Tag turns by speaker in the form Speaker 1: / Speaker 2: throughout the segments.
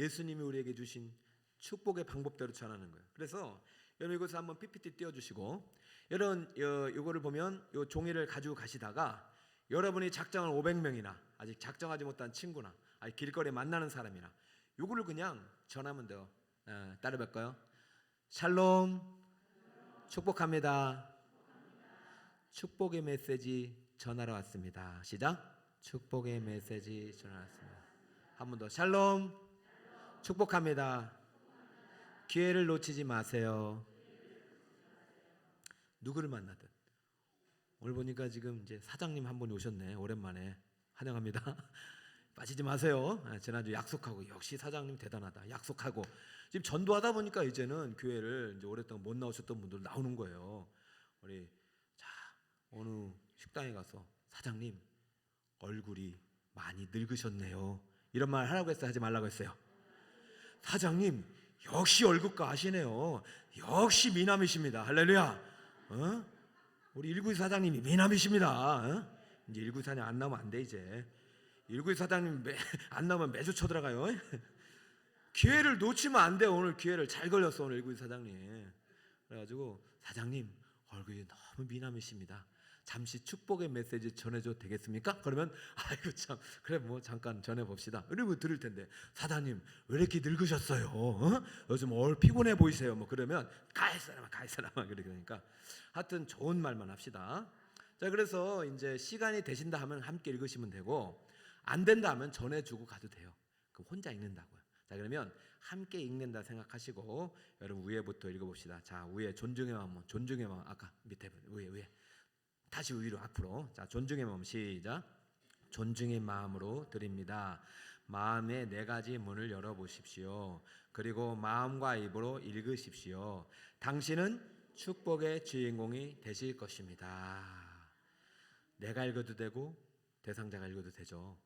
Speaker 1: 예수님이 우리에게 주신 축복의 방법대로 전하는 거예요. 그래서 여러분 이것을 한번 PPT 띄워주시고, 여러분 이거를 보면 이 종이를 가지고 가시다가 여러분이 작정한 500명이나 아직 작정하지 못한 친구나 아직 길거리에 만나는 사람이나 이거를 그냥 전하면 돼요. 따라해볼까요? 샬롬, 축복합니다. 축복의 메시지 전하러 왔습니다. 시작. 축복의 메시지 전하러 왔습니다. 한 번 더. 샬롬, 축복합니다. 기회를 놓치지 마세요. 누구를 만나든. 오늘 보니까 지금 이제 사장님 한 분이 오셨네. 오랜만에 환영합니다. 빠지지 마세요. 지난주 약속하고, 역시 사장님 대단하다. 약속하고 지금 전도하다 보니까 이제는 교회를 이제 오랫동안 못 나오셨던 분들 나오는 거예요. 우리 자 어느 식당에 가서 사장님 얼굴이 많이 늙으셨네요. 이런 말 하라고 했어요? 하지 말라고 했어요? 사장님 역시 얼굴과 아시네요. 역시 미남이십니다. 할렐루야. 우리 192 사장님이 미남이십니다. 이제 192 사장님 안 나오면 안 돼. 이제 192 사장님 안 나오면 매주 쳐들어가요. 기회를 놓치면 안 돼. 오늘 기회를 잘 걸렸어. 오늘 192 사장님. 그래가지고 사장님 얼굴이 너무 미남이십니다. 잠시 축복의 메시지 전해줘도 되겠습니까? 그러면 아이고 참 그래 뭐 잠깐 전해봅시다. 이러면 들을 텐데 사장님 왜 이렇게 늙으셨어요? 요즘 피곤해 보이세요? 뭐 그러면 가해 사람아 그렇게 되니까 하여튼 좋은 말만 합시다. 자, 그래서 이제 시간이 되신다 하면 함께 읽으시면 되고, 안 된다 하면 전해주고 가도 돼요. 그럼 혼자 읽는다고요. 자, 그러면 함께 읽는다 생각하시고 여러분 위에부터 읽어봅시다. 자, 위에 존중의 마음, 존중의 마음. 아까 밑에 위에 다시 위로 앞으로. 자, 존중의 마음 시작. 존중의 마음으로 드립니다. 마음의 4가지 문을 열어보십시오. 그리고 마음과 입으로 읽으십시오. 당신은 축복의 주인공이 되실 것입니다. 내가 읽어도 되고 대상자가 읽어도 되죠.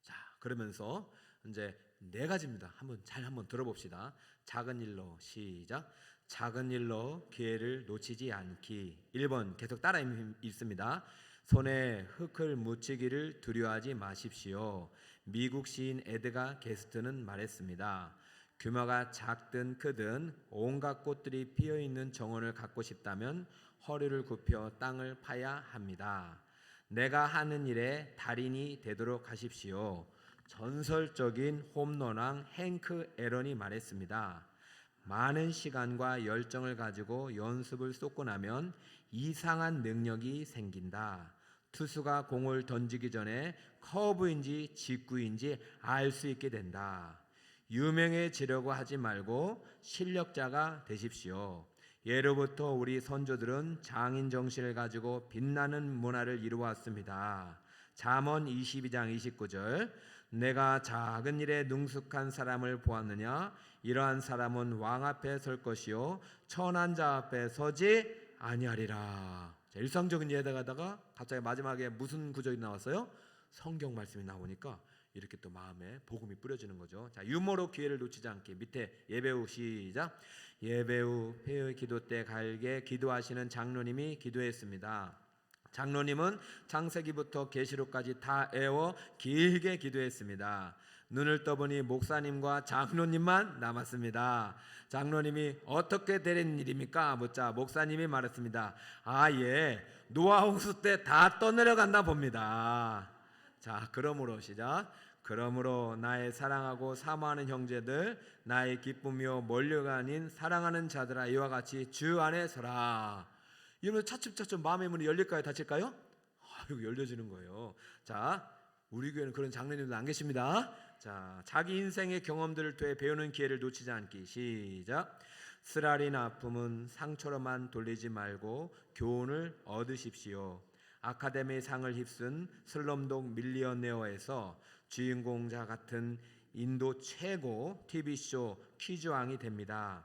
Speaker 1: 자, 그러면서 이제 4가지입니다. 한번 들어봅시다. 작은 일로 시작. 작은 일로 기회를 놓치지 않기. 1번 계속 따라 읽습니다. 손에 흙을 묻히기를 두려워하지 마십시오. 미국 시인 에드가 게스트는 말했습니다. 규모가 작든 크든 온갖 꽃들이 피어있는 정원을 갖고 싶다면 허리를 굽혀 땅을 파야 합니다. 내가 하는 일에 달인이 되도록 하십시오. 전설적인 홈런왕 행크 앨런이 말했습니다. 많은 시간과 열정을 가지고 연습을 쏟고 나면 이상한 능력이 생긴다. 투수가 공을 던지기 전에 커브인지 직구인지 알 수 있게 된다. 유명해지려고 하지 말고 실력자가 되십시오. 예로부터 우리 선조들은 장인 정신을 가지고 빛나는 문화를 이루어왔습니다. 잠언 22장 29절. 내가 작은 일에 능숙한 사람을 보았느냐? 이러한 사람은 왕 앞에 설 것이요 천한 자 앞에 서지 아니하리라. 자, 일상적인 예다가다가 갑자기 마지막에 무슨 구절이 나왔어요? 성경 말씀이 나오니까 이렇게 또 마음에 복음이 뿌려지는 거죠. 자, 유머로 기회를 놓치지 않게. 밑에 예배후 시작. 예배후 폐의 기도 때 갈게 기도하시는 장로님이 기도했습니다. 장로님은 창세기부터 계시록까지 다 애워 길게 기도했습니다. 눈을 떠보니 목사님과 장로님만 남았습니다. 장로님이 어떻게 된 일입니까? 묻자 목사님이 말했습니다. 예, 노아 홍수 때 다 떠내려간다 봅니다. 자, 그러므로 시작. 그러므로 나의 사랑하고 사모하는 형제들, 나의 기쁨이요 멀리가 아닌 사랑하는 자들아, 이와 같이 주 안에 서라. 이러면 차츰차츰 마음의 문이 열릴까요? 닫힐까요? 이거 열려지는 거예요. 자, 우리 교회는 그런 장로님들 안 계십니다. 자, 자기 인생의 경험들을 통해 배우는 기회를 놓치지 않기. 시작. 쓰라린 아픔은 상처로만 돌리지 말고 교훈을 얻으십시오. 아카데미 상을 휩쓴 슬럼독 밀리어네어에서 주인공자 같은 인도 최고 TV쇼 퀴즈왕이 됩니다.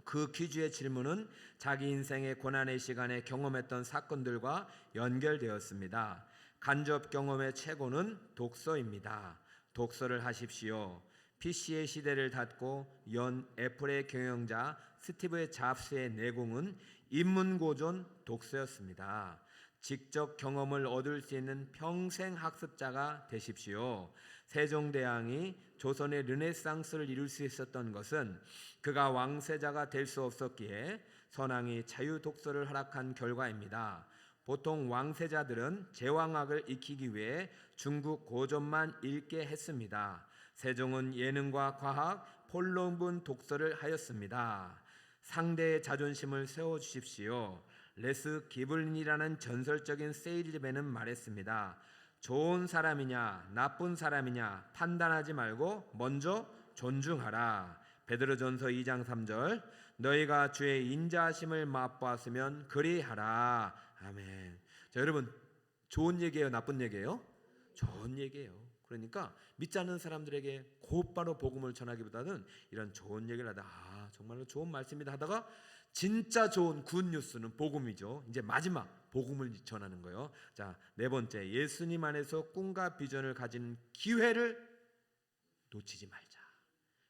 Speaker 1: 그 퀴즈의 질문은 자기 인생의 고난의 시간에 경험했던 사건들과 연결되었습니다. 간접 경험의 최고는 독서입니다. 독서를 하십시오. PC의 시대를 닫고 연 애플의 경영자 스티브 잡스의 내공은 인문고전 독서였습니다. 직접 경험을 얻을 수 있는 평생 학습자가 되십시오. 세종대왕이 조선의 르네상스를 이룰 수 있었던 것은 그가 왕세자가 될 수 없었기에 선왕이 자유독서를 허락한 결과입니다. 보통 왕세자들은 제왕학을 익히기 위해 중국 고전만 읽게 했습니다. 세종은 예능과 과학, 본론분 독서를 하였습니다. 상대의 자존심을 세워주십시오. 레스 기블린이라는 전설적인 세일즈맨은 말했습니다. 좋은 사람이냐 나쁜 사람이냐 판단하지 말고 먼저 존중하라. 베드로전서 2장 3절 너희가 주의 인자하심을 맛보았으면 그리하라. 아멘. 자, 여러분 좋은 얘기예요 나쁜 얘기예요? 좋은 얘기예요. 그러니까 믿지 않는 사람들에게 곧바로 복음을 전하기보다는 이런 좋은 얘기를 하다 정말로 좋은 말씀이다 하다가 진짜 좋은 굿뉴스는 복음이죠. 이제 마지막 복음을 전하는 거예요. 자, 네 번째, 예수님 안에서 꿈과 비전을 가진 기회를 놓치지 말자.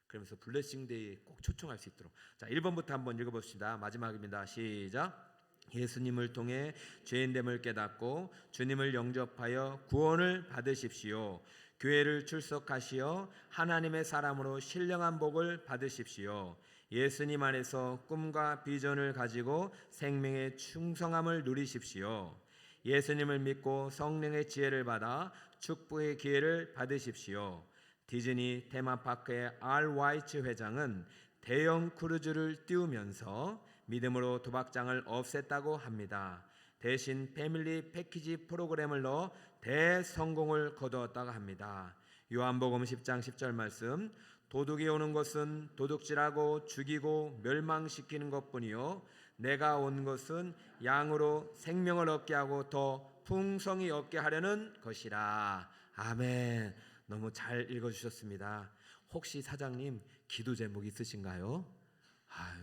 Speaker 1: 그러면서 블레싱데이에 꼭 초청할 수 있도록. 자, 1번부터 한번 읽어봅시다. 마지막입니다. 시작. 예수님을 통해 죄인됨을 깨닫고 주님을 영접하여 구원을 받으십시오. 교회를 출석하시어 하나님의 사람으로 신령한 복을 받으십시오. 예수님 안에서 꿈과 비전을 가지고 생명의 충성함을 누리십시오. 예수님을 믿고 성령의 지혜를 받아 축복의 기회를 받으십시오. 디즈니 테마파크의 알 와이츠 회장은 대형 크루즈를 띄우면서 믿음으로 도박장을 없앴다고 합니다. 대신 패밀리 패키지 프로그램을 넣어 대성공을 거두었다고 합니다. 요한복음 10장 10절 말씀 도둑이 오는 것은 도둑질하고 죽이고 멸망시키는 것뿐이요 내가 온 것은 양으로 생명을 얻게 하고 더 풍성히 얻게 하려는 것이라. 아멘. 너무 잘 읽어주셨습니다. 혹시 사장님 기도 제목 있으신가요?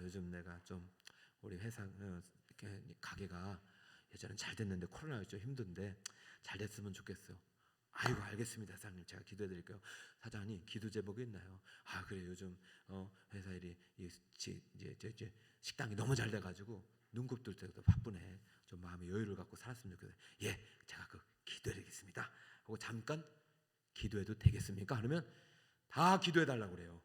Speaker 1: 요즘 내가 좀 우리 회사 가게가 예전엔 잘 됐는데 코로나로 좀 힘든데 잘 됐으면 좋겠어요. 아이고 알겠습니다 사장님 제가 기도해 드릴게요. 사장님 기도 제목이 있나요? 그래 요즘 회사 일이 이제 식당이 너무 잘 돼가지고 눈곱 뜰 때도 바쁘네. 좀 마음의 여유를 갖고 살았으면 좋겠어요. 예 제가 기도해 드리겠습니다 하고 잠깐 기도해도 되겠습니까? 그러면 다 기도해 달라고 그래요.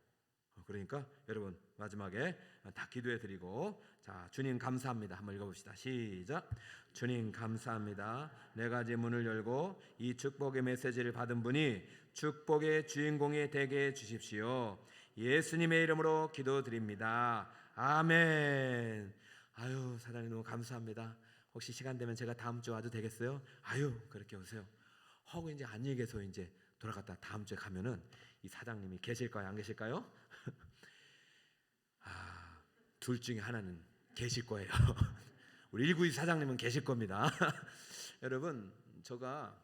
Speaker 1: 그러니까 여러분 마지막에 다 기도해 드리고 자 주님 감사합니다 한번 읽어봅시다. 시작. 주님 감사합니다. 네 가지 문을 열고 이 축복의 메시지를 받은 분이 축복의 주인공이 되게 해주십시오. 예수님의 이름으로 기도드립니다. 아멘. 사장님 너무 감사합니다. 혹시 시간 되면 제가 다음 주 와도 되겠어요? 그렇게 오세요. 하고 이제 안녕히 계세요. 이제 돌아갔다 다음 주에 가면은 이 사장님이 계실까요 안 계실까요? 둘 중에 하나는 계실 거예요. 우리 192 사장님은 계실 겁니다. 여러분 제가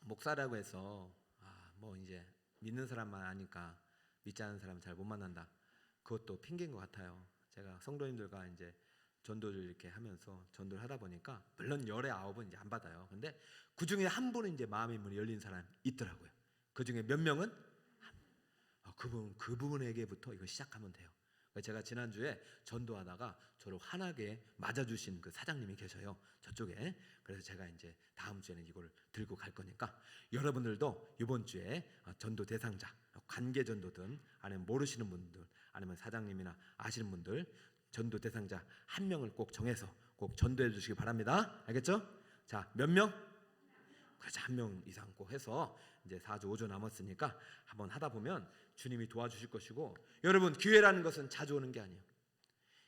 Speaker 1: 목사라고 해서 뭐 이제 믿는 사람만 아니까 믿지 않는 사람은 잘 못 만난다. 그것도 핑계인 것 같아요. 제가 성도님들과 이제 전도를 이렇게 하면서 전도를 하다 보니까 물론 열의 9은 이제 안 받아요. 근데 그 중에 한 분은 이제 마음의 문이 열린 사람 있더라고요. 그 중에 몇 명은 그분에게부터 이거 시작하면 돼요. 제가 지난주에 전도하다가 저를 환하게 맞아주신 그 사장님이 계셔요. 저쪽에. 그래서 제가 이제 다음 주에는 이걸 들고 갈 거니까 여러분들도 이번 주에 전도 대상자, 관계 전도든 아니면 모르시는 분들 아니면 사장님이나 아시는 분들 전도 대상자 한 명을 꼭 정해서 꼭 전도해 주시기 바랍니다. 알겠죠? 자, 몇 명? 그래서 한 명 이상 꼭 해서 이제 4주 5주 남았으니까 한번 하다 보면 주님이 도와주실 것이고 여러분 기회라는 것은 자주 오는 게 아니에요.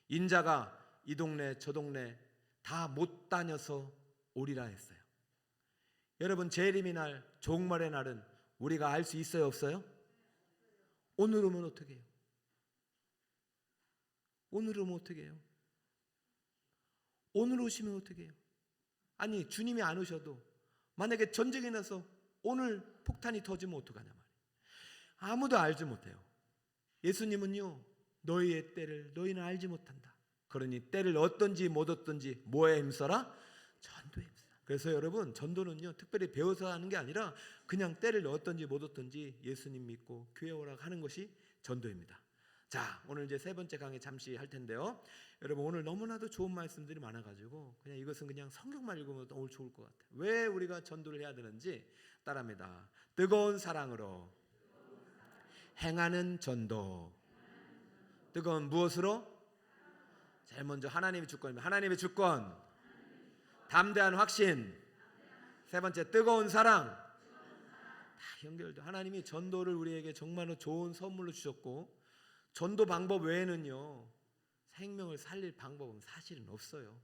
Speaker 1: 인자가 이 동네 저 동네 다 못 다녀서 오리라 했어요. 여러분 재림의 날 종말의 날은 우리가 알 수 있어요 없어요? 오늘 오면 어떻게 해요? 오늘 오면 어떻게 해요? 오늘 오시면 어떻게 해요? 아니 주님이 안 오셔도 만약에 전쟁이 나서 오늘 폭탄이 터지면 어떡하냐 말이에요. 아무도 알지 못해요. 예수님은요 너희의 때를 너희는 알지 못한다. 그러니 때를 어떤지 못 어떤지 뭐에 힘써라? 전도에 힘써라. 그래서 여러분 전도는요 특별히 배워서 하는 게 아니라 그냥 때를 어떤지 못 어떤지 예수님 믿고 교회 오라고 하는 것이 전도입니다. 자, 오늘 이제 세 번째 강의 잠시 할 텐데요. 여러분 오늘 너무나도 좋은 말씀들이 많아가지고 그냥 이것은 그냥 성경만 읽으면 오늘 좋을 것 같아요. 왜 우리가 전도를 해야 되는지 따라합니다. 뜨거운 사랑으로 행하는 전도. 뜨거운 무엇으로? 제일 먼저 하나님의 주권입니다. 하나님의 주권, 담대한 확신, 세 번째 뜨거운 사랑. 다 연결돼. 하나님이 전도를 우리에게 정말로 좋은 선물로 주셨고, 전도 방법 외에는요 생명을 살릴 방법은 사실은 없어요.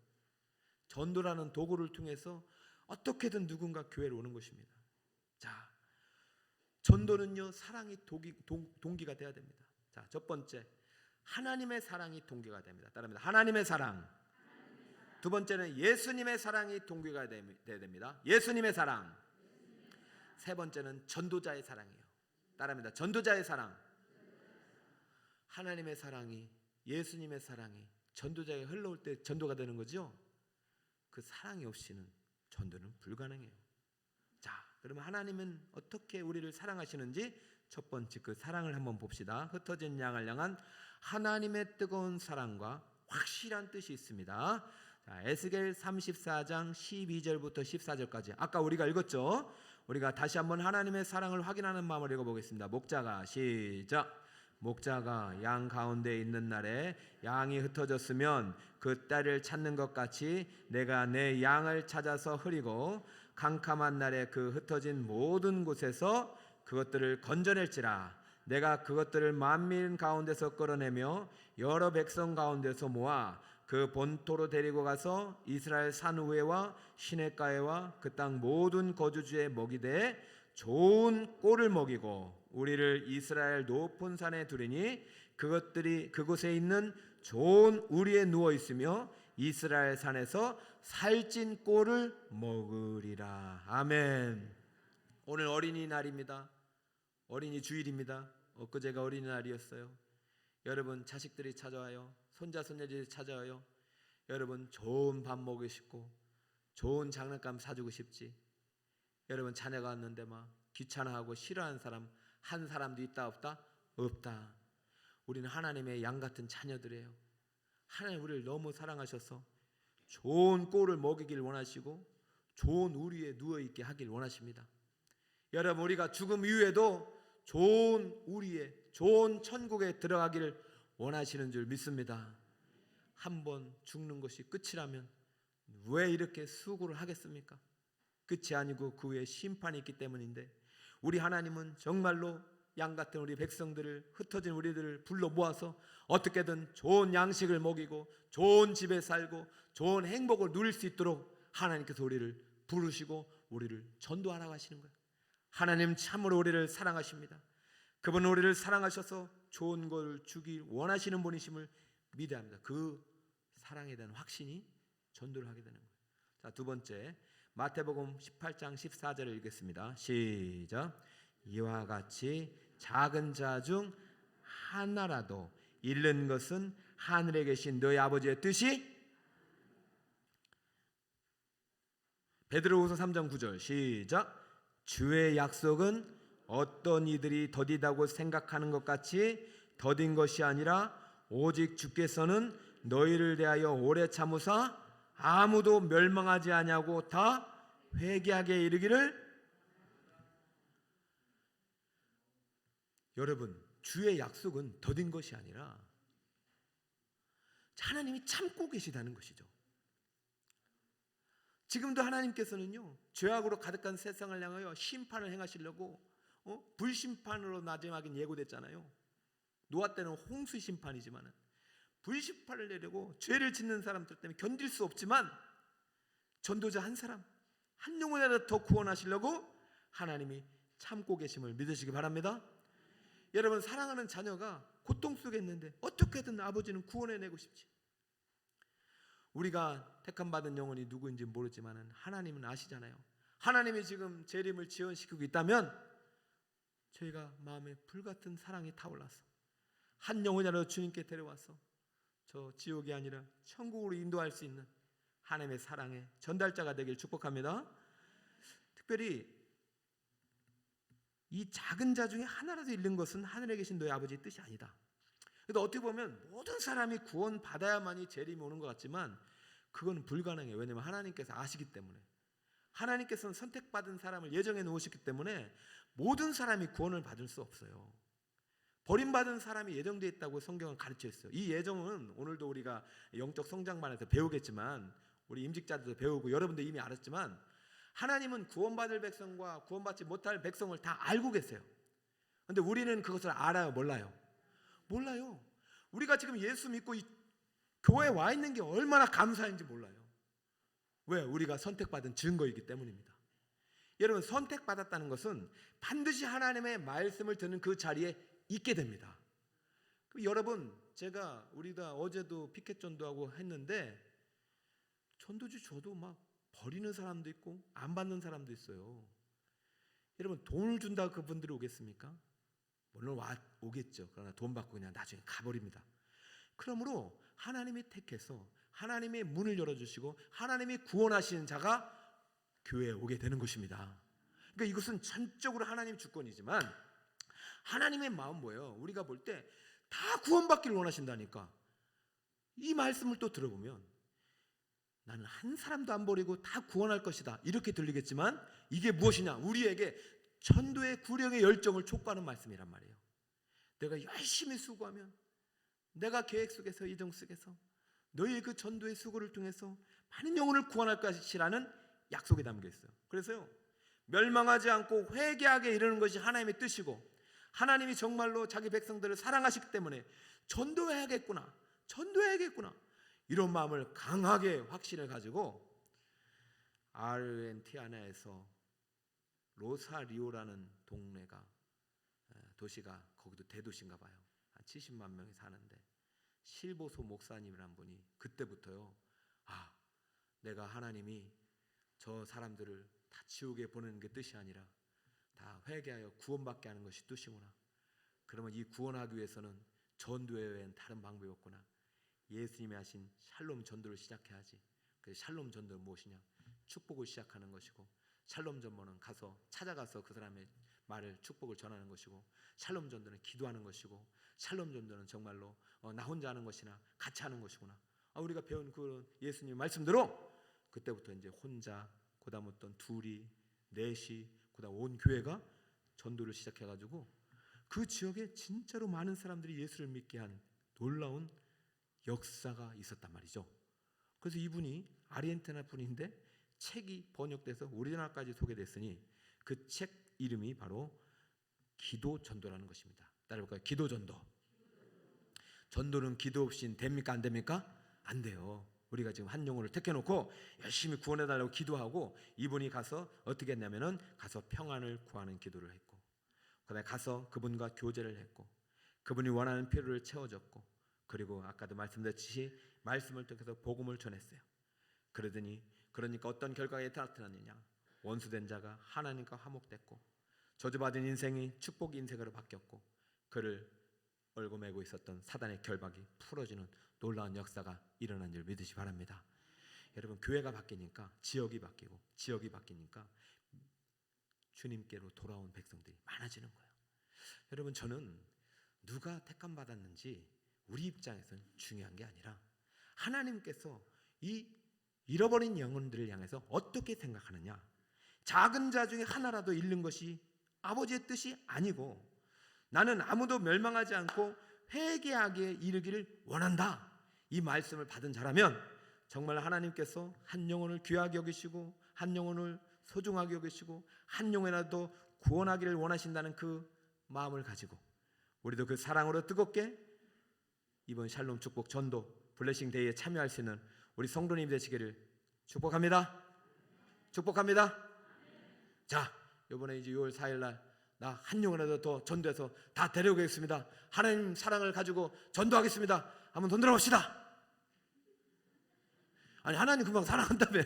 Speaker 1: 전도라는 도구를 통해서 어떻게든 누군가 교회로 오는 것입니다. 자, 전도는요 사랑이 동기가 돼야 됩니다. 자, 첫 번째, 하나님의 사랑이 동기가 됩니다. 따라합니다. 하나님의 사랑. 두 번째는 예수님의 사랑이 동기가 돼야 됩니다. 예수님의 사랑. 세 번째는 전도자의 사랑이에요. 따라합니다. 전도자의 사랑. 하나님의 사랑이, 예수님의 사랑이 전도자에게 흘러올 때 전도가 되는 거죠. 그 사랑이 없이는 전도는 불가능해요. 자, 그러면 하나님은 어떻게 우리를 사랑하시는지 첫 번째 그 사랑을 한번 봅시다. 흩어진 양을 향한 하나님의 뜨거운 사랑과 확실한 뜻이 있습니다. 자, 에스겔 34장 12절부터 14절까지 아까 우리가 읽었죠. 우리가 다시 한번 하나님의 사랑을 확인하는 마음을 읽어보겠습니다. 목자가 시작. 목자가 양 가운데 있는 날에 양이 흩어졌으면 그 떼를 찾는 것 같이 내가 내 양을 찾아서 흐리고 캄캄한 날에 그 흩어진 모든 곳에서 그것들을 건져낼지라. 내가 그것들을 만민 가운데서 끌어내며 여러 백성 가운데서 모아 그 본토로 데리고 가서 이스라엘 산 위에와 시냇가에와 그 땅 모든 거주지에 먹이되 좋은 꼴을 먹이고 우리를 이스라엘 높은 산에 두리니 그것들이 그곳에 있는 좋은 우리에 누워 있으며 이스라엘 산에서 살찐 꼴을 먹으리라. 아멘. 오늘 어린이날입니다. 어린이 주일입니다. 엊그제가 어린이날이었어요. 여러분 자식들이 찾아와요. 손자 손녀들이 찾아와요. 여러분 좋은 밥 먹고 싶고 좋은 장난감 사주고 싶지. 여러분 자녀가 왔는데 막 귀찮아하고 싫어하는 사람 한 사람도 있다 없다? 없다. 우리는 하나님의 양 같은 자녀들이에요. 하나님 우리를 너무 사랑하셔서 좋은 꼴을 먹이길 원하시고 좋은 우리에 누워있게 하길 원하십니다. 여러분 우리가 죽음 이후에도 좋은 우리에 좋은 천국에 들어가기를 원하시는 줄 믿습니다. 한번 죽는 것이 끝이라면 왜 이렇게 수고를 하겠습니까? 끝이 아니고 그 후에 심판이 있기 때문인데 우리 하나님은 정말로 양 같은 우리 백성들을 흩어진 우리들을 불러 모아서 어떻게든 좋은 양식을 먹이고 좋은 집에 살고 좋은 행복을 누릴 수 있도록 하나님께서 우리를 부르시고 우리를 전도하라고 하시는 거예요. 하나님 참으로 우리를 사랑하십니다. 그분은 우리를 사랑하셔서 좋은 걸 주기 원하시는 분이심을 믿어야 합니다. 그 사랑에 대한 확신이 전도를 하게 되는 거예요. 자, 두 번째 마태복음 18장 14절을 읽겠습니다. 시작. 이와 같이 작은 자 중 하나라도 잃는 것은 하늘에 계신 너희 아버지의 뜻이. 베드로후서 3장 9절 시작. 주의 약속은 어떤 이들이 더디다고 생각하는 것 같이 더딘 것이 아니라 오직 주께서는 너희를 대하여 오래 참으사 아무도 멸망하지 아니하고 다 회개하게 이르기를. 여러분 주의 약속은 더딘 것이 아니라 하나님이 참고 계시다는 것이죠. 지금도 하나님께서는요 죄악으로 가득한 세상을 향하여 심판을 행하시려고 불심판으로 마지막엔 예고됐잖아요. 노아 때는 홍수 심판이지만 불심판을 내려고 죄를 짓는 사람들 때문에 견딜 수 없지만 전도자 한 사람 한 영혼이라도 더 구원하시려고 하나님이 참고 계심을 믿으시기 바랍니다. 여러분 사랑하는 자녀가 고통 속에 있는데 어떻게든 아버지는 구원해내고 싶지. 우리가 택함받은 영혼이 누구인지 모르지만 하나님은 아시잖아요. 하나님이 지금 재림을 지연시키고 있다면 저희가 마음에 불같은 사랑이 타올라서 한 영혼이라도 주님께 데려와서 저 지옥이 아니라 천국으로 인도할 수 있는 하나님의 사랑의 전달자가 되길 축복합니다. 특별히 이 작은 자 중에 하나라도 잃는 것은 하늘에 계신 너희 아버지의 뜻이 아니다. 근데 어떻게 보면 모든 사람이 구원 받아야만이 재림이 오는 것 같지만 그건 불가능해요. 왜냐하면 하나님께서 아시기 때문에. 하나님께서는 선택받은 사람을 예정해 놓으셨기 때문에 모든 사람이 구원을 받을 수 없어요. 버림받은 사람이 예정되어 있다고 성경은 가르쳐 있어요. 이 예정은 오늘도 우리가 영적 성장반에서 배우겠지만, 우리 임직자들도 배우고 여러분도 이미 알았지만, 하나님은 구원받을 백성과 구원받지 못할 백성을 다 알고 계세요. 그런데 우리는 그것을 알아요? 몰라요? 몰라요. 우리가 지금 예수 믿고 이 교회에 와 있는 게 얼마나 감사한지 몰라요. 왜? 우리가 선택받은 증거이기 때문입니다. 여러분, 선택받았다는 것은 반드시 하나님의 말씀을 듣는 그 자리에 있게 됩니다. 여러분, 우리가 어제도 피켓 전도하고 했는데, 전도지 줘도 막 버리는 사람도 있고 안 받는 사람도 있어요. 여러분, 돈을 준다고 그분들이 오겠습니까? 물론 오겠죠. 그러나 돈 받고 그냥 나중에 가버립니다. 그러므로 하나님이 택해서 하나님의 문을 열어주시고 하나님이 구원하시는 자가 교회에 오게 되는 것입니다. 그러니까 이것은 전적으로 하나님 주권이지만, 하나님의 마음 뭐예요? 우리가 볼 때 다 구원받기를 원하신다니까. 이 말씀을 또 들어보면 나는 한 사람도 안 버리고 다 구원할 것이다, 이렇게 들리겠지만, 이게 무엇이냐? 우리에게 전도의 구령의 열정을 촉구하는 말씀이란 말이에요. 내가 열심히 수고하면, 내가 계획 속에서 이동 속에서 너희의 그 전도의 수고를 통해서 많은 영혼을 구원할 것이라는 약속이 담겨 있어요. 그래서요, 멸망하지 않고 회개하게 이르는 것이 하나님의 뜻이고, 하나님이 정말로 자기 백성들을 사랑하시기 때문에 전도해야겠구나, 이런 마음을 강하게 확신을 가지고 아르헨티나에서 로사리오라는 도시가 거기도 대도시인가 봐요. 한 70만 명이 사는데, 실보소 목사님이란 분이 그때부터요, 내가 하나님이 저 사람들을 다 지옥에 보내는 게 뜻이 아니라 다 회개하여 구원받게 하는 것이 뜻이구나. 그러면 이 구원하기 위해서는 전도에 외엔 다른 방법이 없구나. 예수님이 하신 샬롬 전도를 시작해야지. 그래서 샬롬 전도는 무엇이냐? 축복을 시작하는 것이고, 샬롬 전도는 찾아가서 그 사람의 말을, 축복을 전하는 것이고, 샬롬 전도는 기도하는 것이고, 샬롬 전도는 정말로 나 혼자 하는 것이나 같이 하는 것이구나. 우리가 배운 그 예수님의 말씀대로 그때부터 이제 혼자, 그다음 어떤 둘이, 넷이, 그다음 온 교회가 전도를 시작해가지고 그 지역에 진짜로 많은 사람들이 예수를 믿게 한 놀라운 역사가 있었단 말이죠. 그래서 이분이 아르헨티나 분인데 책이 번역돼서 우리나라까지 소개됐으니 그 책 이름이 바로 기도 전도라는 것입니다. 따라해볼까요? 기도 전도. 전도는 기도 없이 됩니까? 안 됩니까? 안 돼요. 우리가 지금 한 영혼을 택해놓고 열심히 구원해달라고 기도하고, 이분이 가서 어떻게 했냐면은 가서 평안을 구하는 기도를 했고, 그다음에 가서 그분과 교제를 했고, 그분이 원하는 필요를 채워줬고, 그리고 아까도 말씀드렸듯이 말씀을 통해서 복음을 전했어요. 그러니까 어떤 결과가 나타났느냐? 원수된 자가 하나님과 화목됐고, 저주받은 인생이 축복의 인생으로 바뀌었고, 그를 얼고매고 있었던 사단의 결박이 풀어지는 놀라운 역사가 일어난 줄 믿으시 바랍니다. 여러분, 교회가 바뀌니까 지역이 바뀌고, 지역이 바뀌니까 주님께로 돌아온 백성들이 많아지는 거예요. 여러분, 저는 누가 택함 받았는지 우리 입장에서는 중요한 게 아니라 하나님께서 이 잃어버린 영혼들을 향해서 어떻게 생각하느냐, 작은 자 중에 하나라도 잃는 것이 아버지의 뜻이 아니고, 나는 아무도 멸망하지 않고 회개하게 이르기를 원한다, 이 말씀을 받은 자라면 정말 하나님께서 한 영혼을 귀하게 여기시고, 한 영혼을 소중하게 여기시고, 한 영혼이라도 구원하기를 원하신다는 그 마음을 가지고 우리도 그 사랑으로 뜨겁게 이번 샬롬 축복 전도 블레싱 데이에 참여할 수 있는 우리 성도님 되시기를 축복합니다. 자, 이번에 이제 6월 4일 날 나 한 영혼이라도 더 전도해서 다 데려오겠습니다. 하나님 사랑을 가지고 전도하겠습니다. 한번 손 들어봅시다. 아니, 하나님 금방 사랑한다며.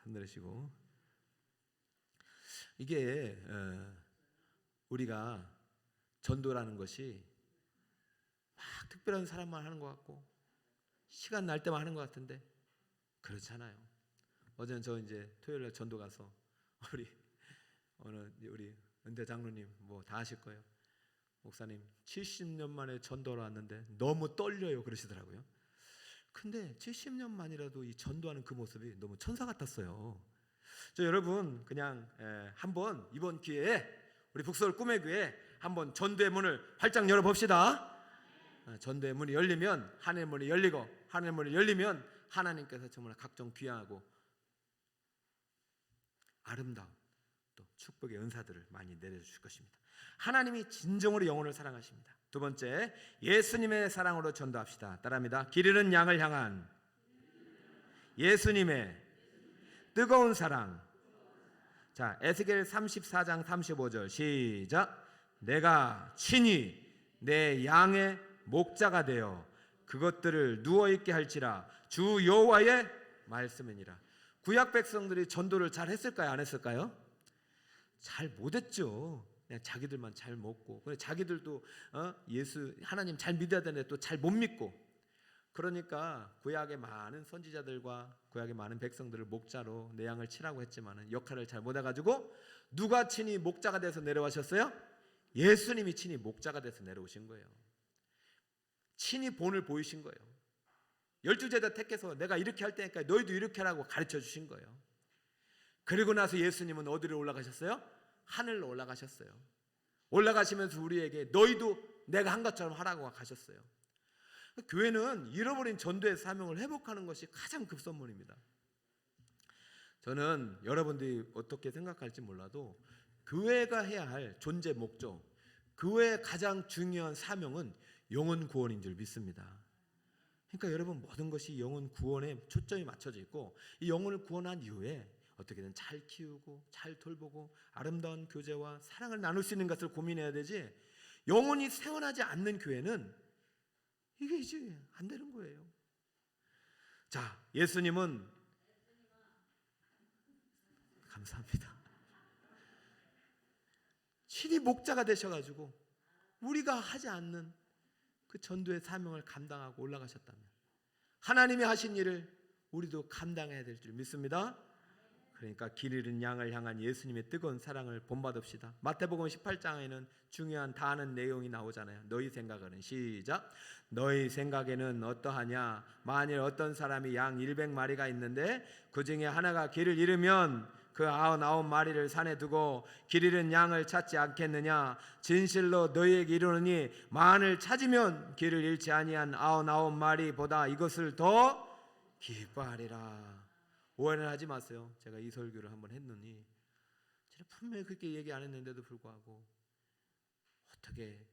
Speaker 1: 흔들으시고. 이게 우리가 전도라는 것이 막 특별한 사람만 하는 것 같고, 시간 날 때만 하는 것 같은데 그렇잖아요. 어제는 저 이제 토요일날 전도 가서 우리 은대 장로님 뭐 다 아실 거예요. 목사님 70년 만에 전도를 왔는데 너무 떨려요 그러시더라고요. 근데 70년 만이라도 이 전도하는 그 모습이 너무 천사 같았어요. 여러분 그냥 한번 이번 기회에 우리 북서울 꿈의 교회 한번 전도의 문을 활짝 열어봅시다. 전도의 문이 열리면 하늘의 문이 열리고 하늘의 문이 열리면 하나님께서 정말 각종 귀하고 아름다운 또 축복의 은사들을 많이 내려주실 것입니다. 하나님이 진정으로 영혼을 사랑하십니다. 두 번째, 예수님의 사랑으로 전도합시다. 따라합니다. 길 잃은 양을 향한 예수님의 뜨거운 사랑. 자, 에스겔 34장 35절 시작. 내가 친히 내 양의 목자가 되어 그것들을 누워있게 할지라 주 여호와의 말씀이니라. 구약 백성들이 전도를 잘 했을까요? 안 했을까요? 잘 못했죠. 그냥 자기들만 잘 먹고, 자기들도 예수 하나님 잘 믿어야 되는데 또 잘 못 믿고, 그러니까 구약의 많은 선지자들과 구약의 많은 백성들을 목자로 내 양을 치라고 했지만 역할을 잘 못해가지고 누가 친히 목자가 돼서 내려오셨어요? 예수님이 친히 목자가 돼서 내려오신 거예요. 친히 본을 보이신 거예요. 12제자 택해서 내가 이렇게 할 테니까 너희도 이렇게 하라고 가르쳐 주신 거예요. 그리고 나서 예수님은 어디로 올라가셨어요? 하늘로 올라가셨어요. 올라가시면서 우리에게 너희도 내가 한 것처럼 하라고 가셨어요. 교회는 잃어버린 전도의 사명을 회복하는 것이 가장 급선무입니다. 저는 여러분들이 어떻게 생각할지 몰라도 교회가 해야 할 존재 목적, 교회의 가장 중요한 사명은 영혼 구원인 줄 믿습니다. 그러니까 여러분 모든 것이 영혼 구원에 초점이 맞춰져 있고 이 영혼을 구원한 이후에 어떻게든 잘 키우고 잘 돌보고 아름다운 교제와 사랑을 나눌 수 있는 것을 고민해야 되지, 영혼이 세워나지 않는 교회는 이게 이제 안 되는 거예요. 자, 예수님은 감사합니다. 친히 목자가 되셔가지고 우리가 하지 않는 그 전도의 사명을 감당하고 올라가셨다면 하나님이 하신 일을 우리도 감당해야 될 줄 믿습니다. 그러니까 길 잃은 양을 향한 예수님의 뜨거운 사랑을 본받읍시다. 마태복음 18장에는 중요한 다 아는 내용이 나오잖아요. 너희 생각에는 시작. 너희 생각에는 어떠하냐? 만일 어떤 사람이 양 100마리가 있는데 그 중에 하나가 길을 잃으면 그 99마리를 산에 두고 길 잃은 양을 찾지 않겠느냐? 진실로 너희에게 이르노니 만을 찾으면 길을 잃지 아니한 99마리보다 이것을 더 기뻐하리라. 오해는 하지 마세요. 제가 이 설교를 한번 했느니 제가 분명히 그렇게 얘기 안 했는데도 불구하고 어떻게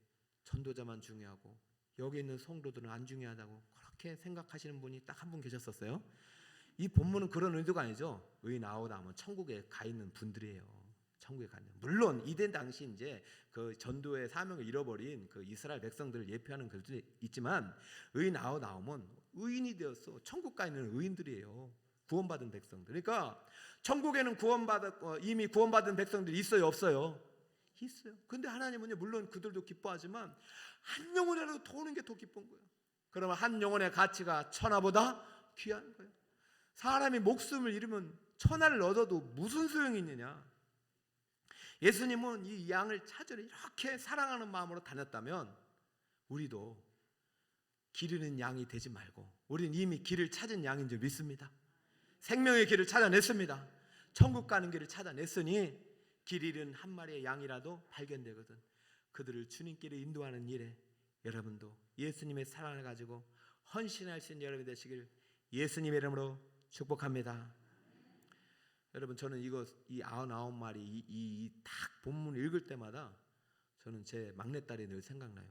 Speaker 1: 전도자만 중요하고 여기 있는 성도들은 안 중요하다고 그렇게 생각하시는 분이 딱 한 분 계셨었어요. 이 본문은 그런 의도가 아니죠. 의인 아웃 하면 천국에 가 있는 분들이에요. 천국에 가 있는. 물론 이때 당시 이제 그 전도의 사명을 잃어버린 그 이스라엘 백성들을 예표하는 글도 있지만 의인 아웃 나오면 의인이 되었어. 천국 가 있는 의인들이에요. 구원받은 백성들. 그러니까 천국에는 이미 구원받은 백성들이 있어요, 없어요? 있어요. 근데 하나님은요, 물론 그들도 기뻐하지만 한 영혼이라도 더 오는 게 더 기쁜 거예요. 그러면 한 영혼의 가치가 천하보다 귀한 거예요. 사람이 목숨을 잃으면 천하를 얻어도 무슨 소용이 있느냐? 예수님은 이 양을 찾으러 이렇게 사랑하는 마음으로 다녔다면 우리도 길 잃은 양이 되지 말고 우리는 이미 길을 찾은 양인 줄 믿습니다. 생명의 길을 찾아냈습니다. 천국 가는 길을 찾아냈으니 길 잃은 한 마리의 양이라도 발견되거든 그들을 주님께로 인도하는 일에 여러분도 예수님의 사랑을 가지고 헌신할 수 있는 여러분이 되시길 예수님의 이름으로 축복합니다. 여러분 저는 이 99마리 이 딱 본문 읽을 때마다 저는 제 막내딸이 늘 생각나요.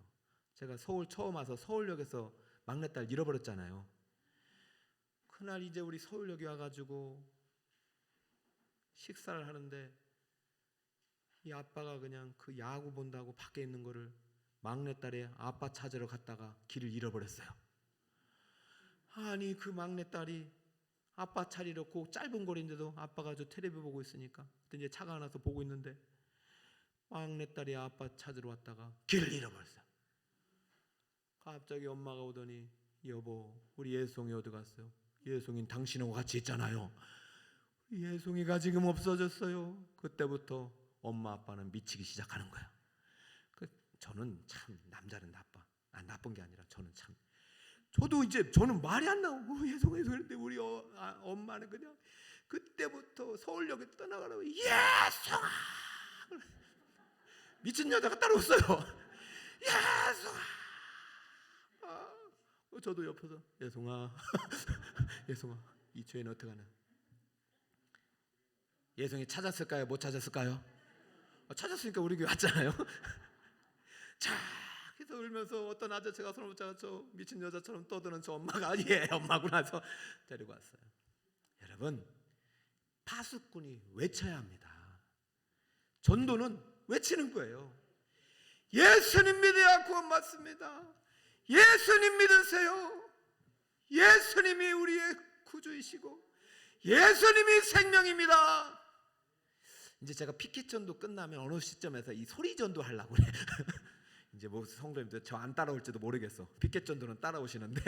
Speaker 1: 제가 서울 처음 와서 서울역에서 막내딸 잃어버렸잖아요. 그날 이제 우리 서울역에 와가지고 식사를 하는데 이 아빠가 그냥 그 야구 본다고 밖에 있는 거를 막내딸의 아빠 찾으러 갔다가 길을 잃어버렸어요. 아니 그 막내딸이 아빠 차리러 그 짧은 거리인데도 아빠가 저 텔레비 보고 있으니까 그때 이제 차가 안 와서 보고 있는데 막내딸이 아빠 찾으러 왔다가 길을 잃어버렸어요. 갑자기 엄마가 오더니 여보 우리 예송이 어디 갔어요? 예송이는 당신하고 같이 있잖아요. 예송이가 지금 없어졌어요. 그때부터 엄마 아빠는 미치기 시작하는 거야. 저는 참 남자는 나쁜 게 아니라 저는 말이 안 나오고 예송해서 그랬는데 우리 엄마는 그냥 그때부터 서울역에 떠나가라고 예송아 미친 여자가 따로 없어요. 예송아. 저도 옆에서 예송아 예송아 이 죄는 어떡하나. 예송이 찾았을까요? 못 찾았을까요? 찾았으니까 우리 교회 왔잖아요. 자, 그래서 울면서 어떤 아저씨가 손을 붙잡아 저 미친 여자처럼 떠드는 저 엄마가 엄마구나 해서 데리고 왔어요. 여러분, 파수꾼이 외쳐야 합니다. 전도는 외치는 거예요. 예수님 믿어야 구원 받습니다. 예수님 믿으세요. 예수님이 우리의 구주이시고 예수님이 생명입니다. 이제 제가 피켓 전도 끝나면 어느 시점에서 이 소리 전도 하려고 그래. 이제 뭐 성도님들 저 안 따라올지도 모르겠어. 피켓 전도는 따라오시는데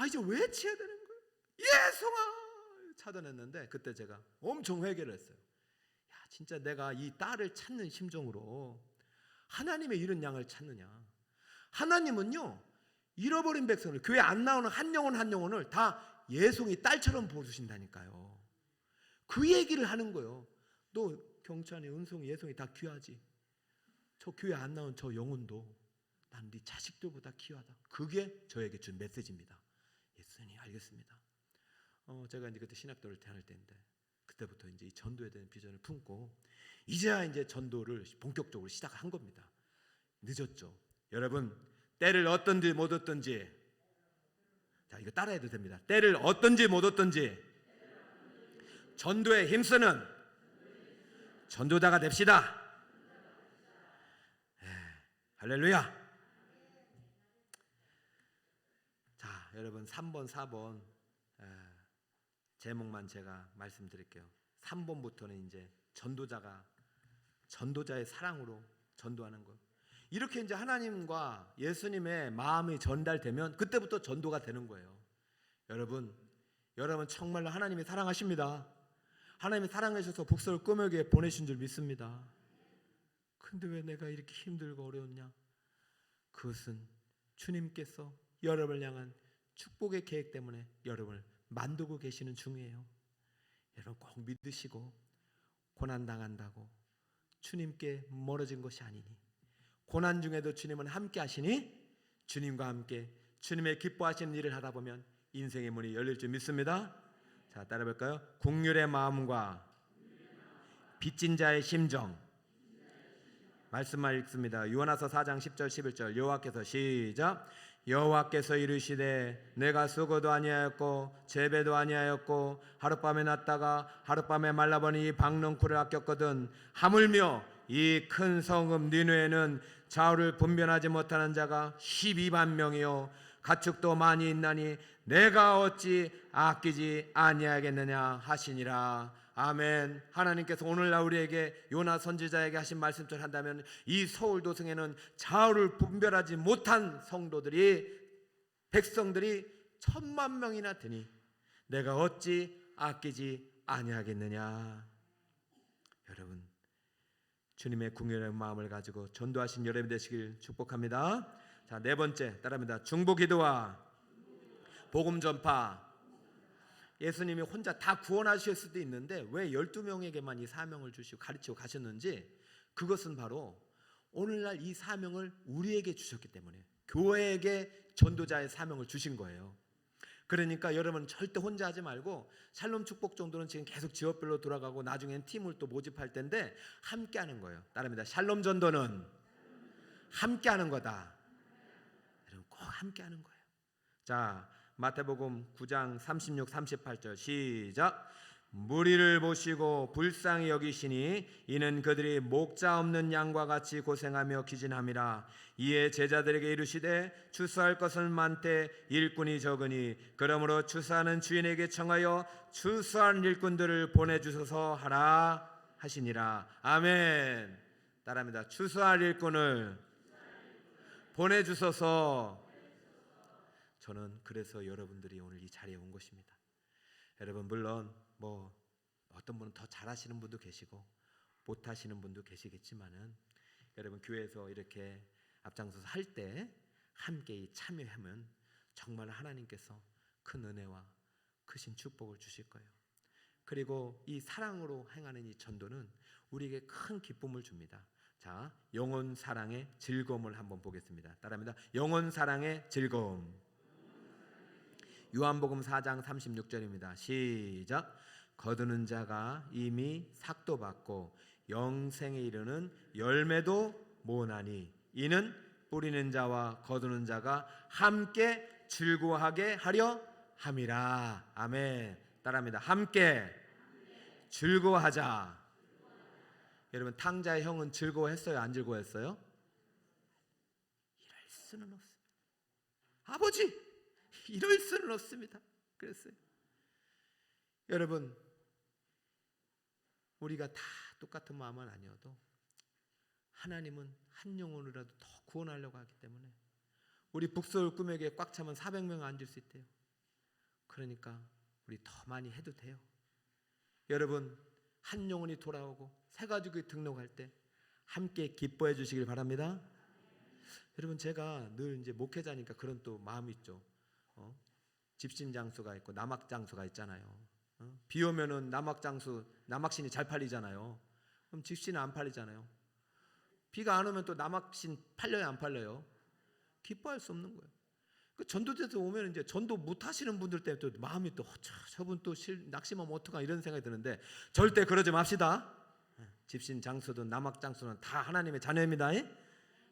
Speaker 1: 이제 외쳐야 되는 거예요. 예송아 찾아냈는데 그때 제가 엄청 회개를 했어요. 야, 진짜 내가 이 딸을 찾는 심정으로 하나님의 잃은 양을 찾느냐. 하나님은요 잃어버린 백성을 교회 안 나오는 한 영혼을 다 예송이 딸처럼 보시신다니까요. 그 얘기를 하는 거예요. 너 경찬이, 은송이, 예송이 다 귀하지. 저 교회 안 나온 저 영혼도 난 네 자식들보다 귀하다. 그게 저에게 준 메시지입니다. 예수님 알겠습니다. 제가 이제 그때 신학도를 다닐 때인데 그때부터 이제 이 전도에 대한 비전을 품고 이제야 이제 전도를 본격적으로 시작한 겁니다. 늦었죠. 여러분 때를 얻든지 못 얻든지 자 이거 따라해도 됩니다. 때를 얻든지 못 얻든지 전도에 힘쓰는 전도자가 됩시다. 할렐루야. 자 여러분 3번 4번 제목만 제가 말씀드릴게요. 3번부터는 이제 전도자의 사랑으로 전도하는 것. 이렇게 이제 하나님과 예수님의 마음이 전달되면 그때부터 전도가 되는 거예요. 여러분 정말로 하나님이 사랑하십니다. 하나님이 사랑하셔서 북서를 꾸며게 보내신 줄 믿습니다. 근데 왜 내가 이렇게 힘들고 어려웠냐? 그것은 주님께서 여러분을 향한 축복의 계획 때문에 여러분을 만들고 계시는 중이에요. 여러분 꼭 믿으시고 고난당한다고 주님께 멀어진 것이 아니니 고난 중에도 주님은 함께 하시니 주님과 함께 주님의 기뻐하시는 일을 하다 보면 인생의 문이 열릴 줄 믿습니다. 자 따라해볼까요? 국률의 마음과 빚진 자의 심정 말씀만 읽습니다. 요한아서 4장 10절 11절 여호와께서 시작 여호와께서 이르시되 내가 수고도 아니하였고 재배도 아니하였고 하룻밤에 났다가 하룻밤에 말라버니 이 박넝쿨을 아꼈거든 하물며 이 큰 성읍 니느웨는 좌우를 분별하지 못하는 자가 12만 명이요 가축도 많이 있나니 내가 어찌 아끼지 아니하겠느냐 하시니라. 아멘. 하나님께서 오늘날 우리에게 요나 선지자에게 하신 말씀처럼 한다면 이 서울 도성에는 좌우를 분별하지 못한 백성들이 1000만 명이나 되니 내가 어찌 아끼지 아니하겠느냐. 여러분 주님의 궁유의 마음을 가지고 전도하신 여러분 되시길 축복합니다. 자, 네 번째 따라합니다. 중보기도와 복음 전파. 예수님이 혼자 다 구원하실 수도 있는데 왜 12명에게만 이 사명을 주시고 가르치고 가셨는지 그것은 바로 오늘날 이 사명을 우리에게 주셨기 때문에 교회에게 전도자의 사명을 주신 거예요. 그러니까 여러분 절대 혼자 하지 말고 샬롬 축복 정도는 지금 계속 지역별로 돌아가고 나중엔 팀을 또 모집할 텐데 함께 하는 거예요. 따라합니다. 샬롬 전도는 함께 하는 거다. 여러분 꼭 함께 하는 거예요. 자 마태복음 9장 36, 38절 시작. 무리를 보시고 불쌍히 여기시니 이는 그들이 목자 없는 양과 같이 고생하며 기진함이라. 이에 제자들에게 이르시되 추수할 것은 많되 일꾼이 적으니 그러므로 추수하는 주인에게 청하여 추수한 일꾼들을 보내주소서 하라 하시니라. 아멘. 따라합니다. 추수할 일꾼을 보내주소서. 저는 그래서 여러분들이 오늘 이 자리에 온 것입니다. 여러분 물론 어떤 분은 더 잘하시는 분도 계시고 못하시는 분도 계시겠지만은 여러분 교회에서 이렇게 앞장서서 할 때 함께 참여하면 정말 하나님께서 큰 은혜와 크신 축복을 주실 거예요. 그리고 이 사랑으로 행하는 이 전도는 우리에게 큰 기쁨을 줍니다. 자, 영혼 사랑의 즐거움을 한번 보겠습니다. 따라합니다. 영혼 사랑의 즐거움. 요한복음 4장 36절입니다. 시작. 거두는 자가 이미 삭도 받고 영생에 이르는 열매도 모으나니 이는 뿌리는 자와 거두는 자가 함께 즐거워하게 하려 함이라. 아멘. 따라합니다. 함께 즐거워하자. 여러분 탕자의 형은 즐거워했어요? 안 즐거워했어요? 이럴 수는 없습니다. 아버지 이럴 수는 없습니다. 그랬어요. 여러분 우리가 다 똑같은 마음은 아니어도 하나님은 한 영혼이라도 더 구원하려고 하기 때문에 우리 북서울 꿈에게 꽉 차면 400명 앉을 수 있대요. 그러니까 우리 더 많이 해도 돼요. 여러분 한 영혼이 돌아오고 새 가족이 등록할 때 함께 기뻐해 주시길 바랍니다. 여러분 제가 늘 이제 목회자니까 그런 또 마음이 있죠. 집신 장수가 있고 남학 장수가 있잖아요. 비 오면은 남학 장수 남학신이 잘 팔리잖아요. 그럼 집신은 안 팔리잖아요. 비가 안 오면 또 남학신 팔려요, 안 팔려요? 기뻐할 수 없는 거예요. 그 전도대에서 오면 이제 전도 못 하시는 분들 때문에 또 마음이 또 저분 또 낙심하면 어떡하 이런 생각이 드는데 절대 그러지 맙시다. 집신 장수든 남학 장수는 다 하나님의 자녀입니다.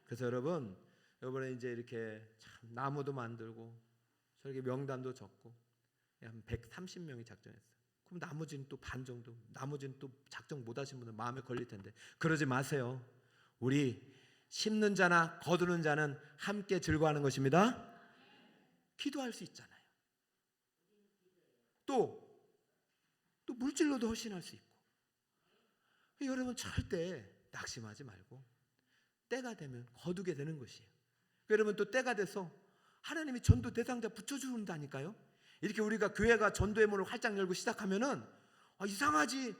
Speaker 1: 그래서 여러분 이번에 이제 이렇게 참 나무도 만들고 저렇게 명단도 적고 한 130명이 작정했어요. 그럼 나머지는 또 반 정도, 나머지는 또 작정 못 하신 분은 마음에 걸릴 텐데 그러지 마세요. 우리 심는 자나 거두는 자는 함께 즐거워하는 것입니다. 기도할 수 있잖아요. 또 물질로도 헌신할 수 있고. 여러분 절대 낙심하지 말고 때가 되면 거두게 되는 것이에요. 여러분 또 때가 돼서 하나님이 전도 대상자 붙여준다니까요. 이렇게 우리가 교회가 전도의 문을 활짝 열고 시작하면은 이상하지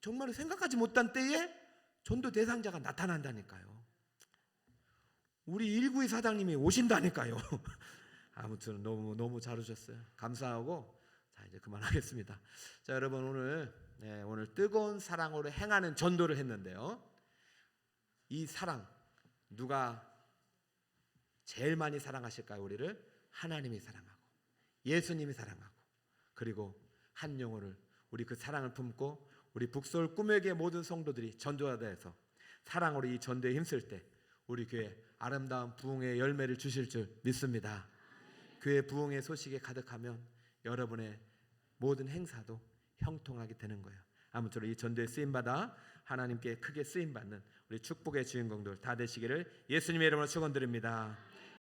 Speaker 1: 정말 생각하지 못한 때에 전도 대상자가 나타난다니까요. 우리 192 사장님이 오신다니까요. 아무튼 너무 잘 오셨어요. 감사하고 자 이제 그만하겠습니다. 자 여러분 오늘 뜨거운 사랑으로 행하는 전도를 했는데요. 이 사랑 누가 제일 많이 사랑하실까요? 우리를 하나님이 사랑하고 예수님이 사랑하고 그리고 한 영혼을 우리 그 사랑을 품고 우리 북서울 꿈에게 모든 성도들이 전도하다해서 사랑으로 이 전도에 힘쓸 때 우리 교회 아름다운 부흥의 열매를 주실 줄 믿습니다. 교회 부흥의 소식에 가득하면 여러분의 모든 행사도 형통하게 되는 거예요. 아무쪼록 이 전도에 쓰임받아 하나님께 크게 쓰임받는 우리 축복의 주인공들 다 되시기를 예수님의 이름으로 축원드립니다.